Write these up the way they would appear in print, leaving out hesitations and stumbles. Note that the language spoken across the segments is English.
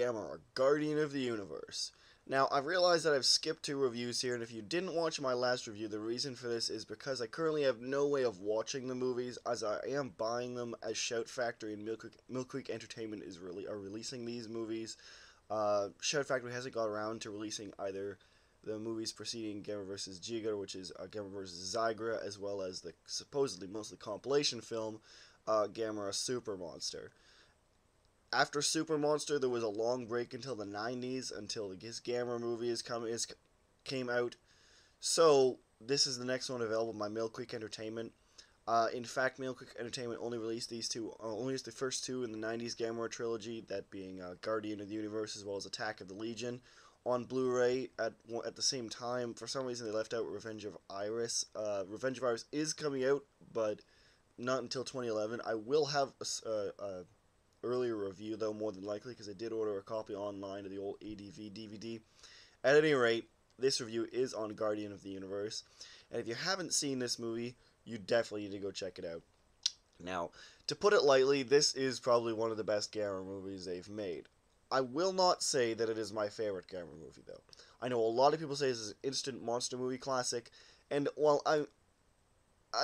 Gamera, Guardian of the Universe. Now, I've realized that I've skipped 2 reviews here, and if you didn't watch my last review, the reason for this is because I currently have no way of watching the movies, as I am buying them as Shout Factory and Mill Creek Entertainment are releasing these movies. Shout Factory hasn't got around to releasing either the movies preceding Gamera vs. Giga, which is Gamera vs. Zygra, as well as the supposedly mostly compilation film, Gamera Super Monster. After Super Monster, there was a long break until the 90s, until his Gamera movie came out. So, this is the next one available by Mill Creek Entertainment. In fact, Mill Creek Entertainment only released the first two in the 90s Gamera trilogy, that being Guardian of the Universe as well as Attack of the Legion, on Blu-ray at the same time. For some reason, they left out Revenge of Iris. Revenge of Iris is coming out, but not until 2011. I will have a earlier review, though, more than likely, because I did order a copy online of the old ADV DVD. At any rate, this review is on Guardian of the Universe, and if you haven't seen this movie, you definitely need to go check it out. Now, to put it lightly, this is probably one of the best Gamera movies they've made. I will not say that it is my favorite Gamera movie, though. I know a lot of people say this is an instant monster movie classic, and while I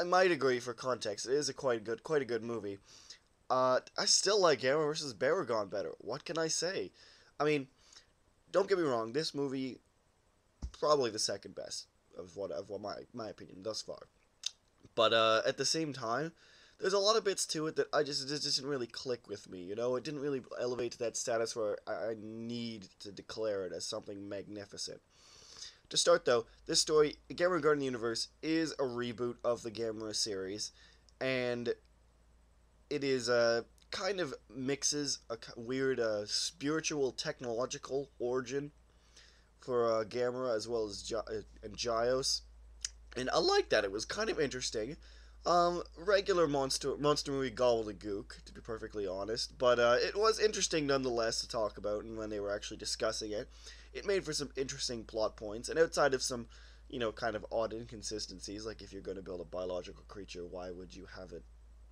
might agree for context, it is quite a good movie. I still like Gamera vs. Baragon better. What can I say? I mean, don't get me wrong. This movie, probably the second best of what my opinion thus far. But at the same time, there's a lot of bits to it that it just didn't really click with me. You know, it didn't really elevate to that status where I need to declare it as something magnificent. To start though, this story, Gamera Guardian of the Universe, is a reboot of the Gamera series, and it is kind of mixes a weird spiritual technological origin for Gamera as well as and Gios, and I like that. It was kind of interesting. Regular monster movie gobbledygook, to be perfectly honest, but it was interesting nonetheless to talk about, and when they were actually discussing it, it made for some interesting plot points, and outside of some, kind of odd inconsistencies, like if you're going to build a biological creature, why would you have it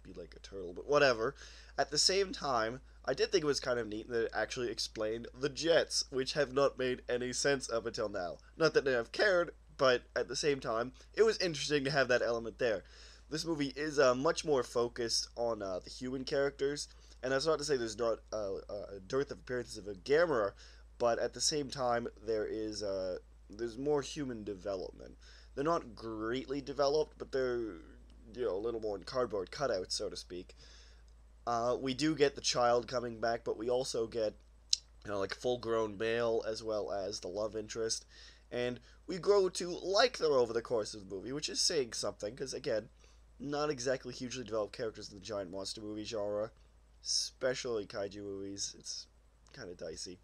be like a turtle, but whatever. At the same time, I did think it was kind of neat that it actually explained the jets, which have not made any sense up until now. Not that I've cared, but at the same time, it was interesting to have that element there. This movie is much more focused on the human characters, and that's not to say there's not a dearth of appearances of a Gamera, but at the same time, there's more human development. They're not greatly developed, but they're a little more in cardboard cutouts, so to speak. We do get the child coming back, but we also get, like full-grown male as well as the love interest, and we grow to like them over the course of the movie, which is saying something, because again, not exactly hugely developed characters in the giant monster movie genre, especially kaiju movies. It's kind of dicey.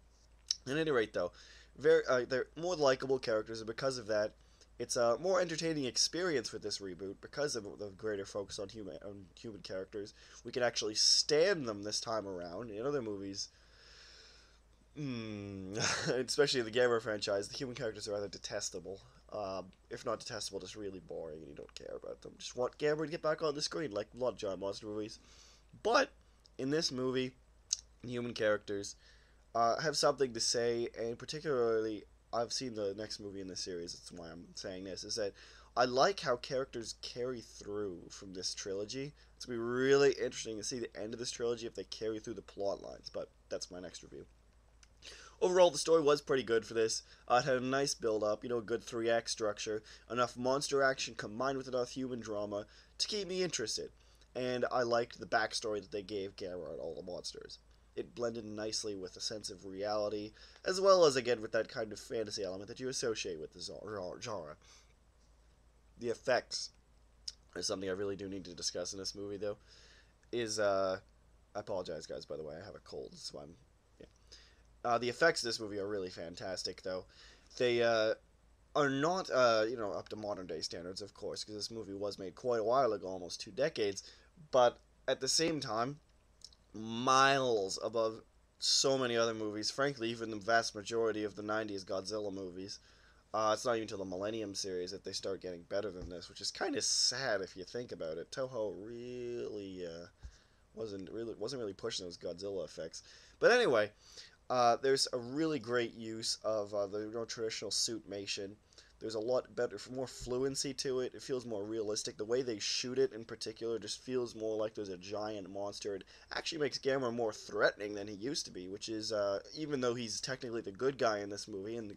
At any rate, though, they're more likable characters, and because of that, it's a more entertaining experience with this reboot because of the greater focus on human characters. We can actually stand them this time around. In other movies, especially in the Gamera franchise, the human characters are either detestable, if not detestable, just really boring, and you don't care about them. Just want Gamera to get back on the screen, like a lot of giant monster movies. But in this movie, human characters have something to say, and particularly, I've seen the next movie in the series, that's why I'm saying this, is that I like how characters carry through from this trilogy. It's going to be really interesting to see the end of this trilogy if they carry through the plot lines, but that's my next review. Overall, the story was pretty good for this. It had a nice build-up, a good 3-act structure, enough monster action combined with enough human drama to keep me interested, and I liked the backstory that they gave Gamera and all the monsters. It blended nicely with a sense of reality, as well as, again, with that kind of fantasy element that you associate with the genre. The effects is something I really do need to discuss in this movie, though. I apologize, guys, by the way, I have a cold, so the effects of this movie are really fantastic, though. They are not, up to modern-day standards, of course, because this movie was made quite a while ago, almost 2 decades, but at the same time, miles above so many other movies. Frankly, even the vast majority of the 90s Godzilla movies. It's not even until the Millennium series that they start getting better than this, which is kind of sad if you think about it. Toho really wasn't really pushing those Godzilla effects. But anyway, There's a really great use of the traditional suitmation. There's a lot better, more fluency to it. It feels more realistic. The way they shoot it, in particular, just feels more like there's a giant monster. It actually makes Gamera more threatening than he used to be, which is, even though he's technically the good guy in this movie, and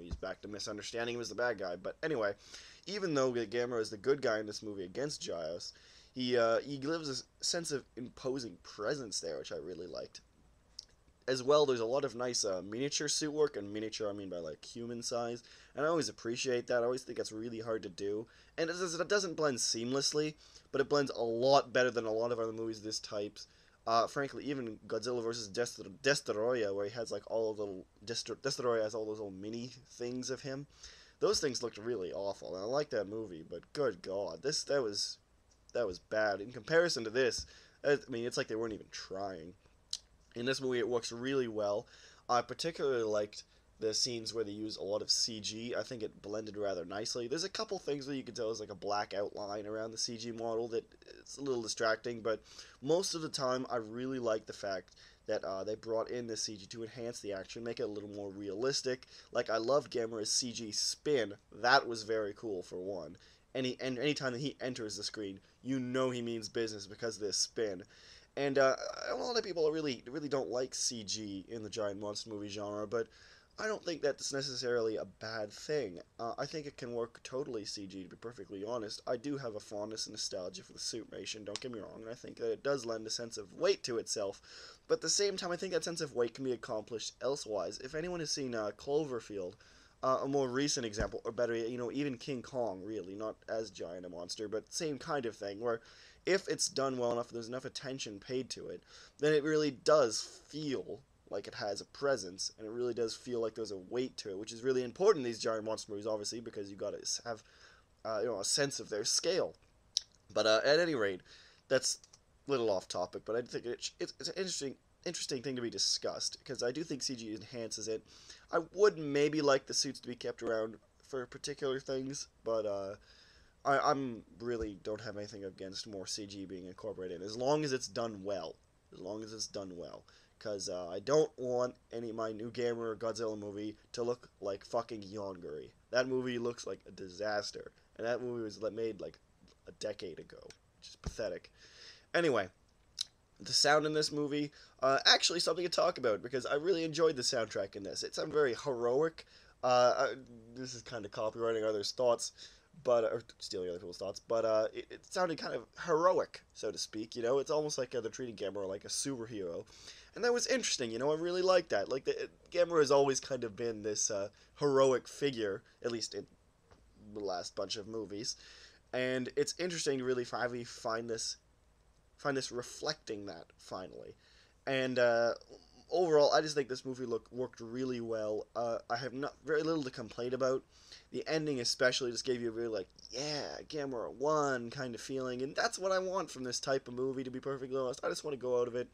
he's back to misunderstanding him as the bad guy. But anyway, even though Gamera is the good guy in this movie against Giles, he gives a sense of imposing presence there, which I really liked. As well, there's a lot of nice miniature suit work, and miniature I mean by like human size, and I always appreciate that. I always think that's really hard to do, and it doesn't blend seamlessly, but it blends a lot better than a lot of other movies of this type. Frankly, even Godzilla vs. Destoroyah, where he has like all of the little Destoroyah has all those little mini things of him. Those things looked really awful, and I like that movie, but good God, that was bad in comparison to this. I mean, it's like they weren't even trying. In this movie, it works really well. I particularly liked the scenes where they use a lot of CG. I think it blended rather nicely. There's a couple things where you can tell there's like a black outline around the CG model that it's a little distracting, but most of the time, I really like the fact that they brought in the CG to enhance the action, make it a little more realistic. Like, I loved Gamera's CG spin. That was very cool, for one. Anytime that he enters the screen, you know he means business because of this spin. And a lot of people really don't like CG in the giant monster movie genre, but I don't think that's necessarily a bad thing. I think it can work totally CG, to be perfectly honest. I do have a fondness and nostalgia for the suitmation, don't get me wrong, and I think that it does lend a sense of weight to itself. But at the same time, I think that sense of weight can be accomplished elsewise. If anyone has seen Cloverfield, a more recent example, or better, even King Kong, really, not as giant a monster, but same kind of thing, where if it's done well enough, there's enough attention paid to it, then it really does feel like it has a presence, and it really does feel like there's a weight to it, which is really important in these giant monster movies, obviously, because you got to have a sense of their scale. But at any rate, that's a little off topic, but I think it's an interesting thing to be discussed, because I do think CG enhances it. I would maybe like the suits to be kept around for particular things, but I'm really don't have anything against more CG being incorporated as long as it's done well. As long as it's done well, because I don't want any of my new Gamera or Godzilla movie to look like fucking Yongari. That movie looks like a disaster, and that movie was made like a decade ago, which is pathetic. Anyway, the sound in this movie, actually something to talk about because I really enjoyed the soundtrack in this. It sounded very heroic. This is kind of copywriting others' thoughts, but or stealing other people's thoughts. But it sounded kind of heroic, so to speak. It's almost like they're treating Gamera like a superhero, and that was interesting. I really liked that. Like Gamera has always kind of been this heroic figure, at least in the last bunch of movies, and it's interesting to really finally find this reflecting that finally. And overall, I just think this movie worked really well. I have not very little to complain about. The ending especially just gave you a really yeah, Gamera won kind of feeling, and that's what I want from this type of movie. To be perfectly honest, I just want to go out of it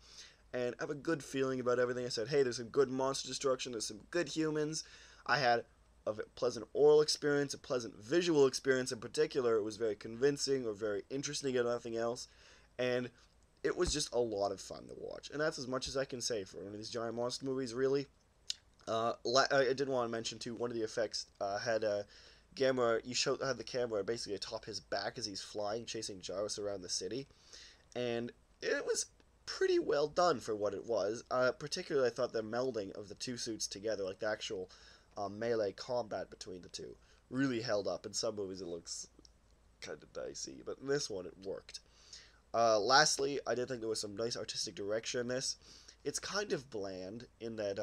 and have a good feeling about everything. I said, hey, there's some good monster destruction, there's some good humans. I had a pleasant oral experience, a pleasant visual experience in particular. It was very convincing or very interesting, if nothing else. And it was just a lot of fun to watch. And that's as much as I can say for one of these giant monster movies, really. I did want to mention, too, one of the effects had Gamera, had the camera basically atop his back as he's flying, chasing Gyros around the city. And it was pretty well done for what it was. Particularly, I thought the melding of the two suits together, like the actual melee combat between the two, really held up. In some movies, it looks kind of dicey, but in this one, it worked. Lastly, I did think there was some nice artistic direction in this. It's kind of bland in that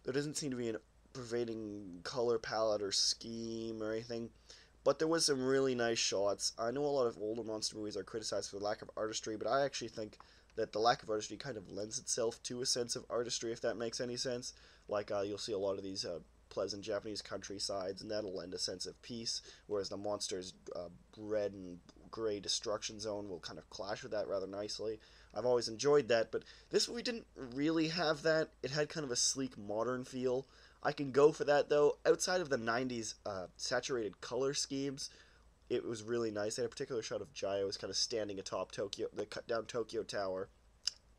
there doesn't seem to be an pervading color palette or scheme or anything, but there was some really nice shots. I know a lot of older monster movies are criticized for the lack of artistry, but I actually think that the lack of artistry kind of lends itself to a sense of artistry, if that makes any sense. Like, you'll see a lot of these pleasant Japanese countrysides, and that'll lend a sense of peace, whereas the monster's red and gray destruction zone will kind of clash with that rather nicely. I've always enjoyed that, but this movie didn't really have that. It had kind of a sleek modern feel. I can go for that, though. Outside of the 90s saturated color schemes, it was really nice. They had a particular shot of Giles kind of standing atop Tokyo, the cut down Tokyo Tower,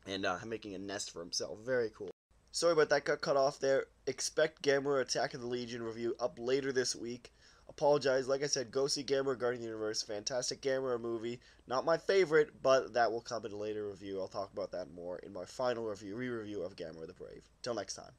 and making a nest for himself. Very cool. Sorry about that, got cut off there. Expect Gamera Attack of the Legion review up later this week. Apologize, like I said, go see Gamera Guardian of the Universe. Fantastic Gamera movie. Not my favorite, but that will come in a later review. I'll talk about that more in my final review, re-review of Gamera the Brave. Till next time.